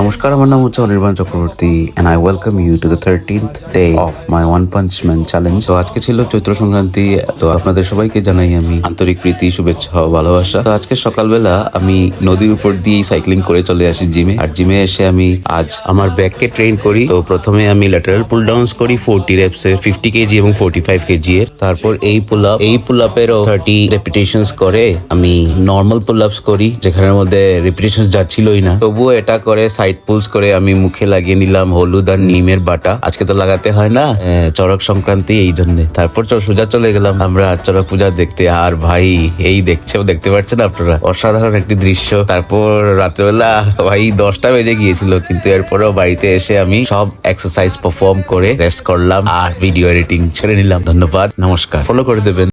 নমস্কার, আমার নাম হচ্ছে Anirban Chakraborty and I welcome you to the 13th day of my One Punch Man challenge. তো আজকে ছিল চৈত্র সংক্রান্তি। তো আপনাদের সবাইকে জানাই আমি আন্তরিক প্রীতি, শুভেচ্ছা ও ভালোবাসা। তো আজকে সকালবেলা আমি নদীর উপর দিয়ে সাইক্লিং করে চলে আসি জিমে। আর জিমে এসে আমি আজ আমার ব্যাককে ট্রেন করি। তো প্রথমে আমি ল্যাটারাল পুল ডাউনস করি 40 reps এর, 50 কেজি এবং 45 কেজি এর। তারপর এই পুল আপেরও 30 রেপিটেশনস করে আমি নর্মাল পুল আপস করি, যেখানের মধ্যে রেপিটেশন যাচ্ছিলই না। তবুও এটা করে সাইড পুলস করে আমি মুখে লাগিয়ে নিলাম হলুদ আর নিমের বাটা। আজকে তো লাগাতে হয় না, চড়ক সংক্রান্তি, এই জন্য। তারপর সোজা চলে গেলাম আমরা চড়ক পূজা দেখতে। আর ভাই, এই দেখতে পাচ্ছেন আপনারা, অসাধারণ একটি দৃশ্য। তারপর রাত্রেবেলা ভাই 10টা বেজে গিয়েছিল, কিন্তু এরপরেও বাড়িতে এসে আমি সব এক্সারসাইজ পারফর্ম করে রেস্ট করলাম আর ভিডিও এডিটিং ছেড়ে নিলাম। ধন্যবাদ, নমস্কার, ফলো করে দেবেন।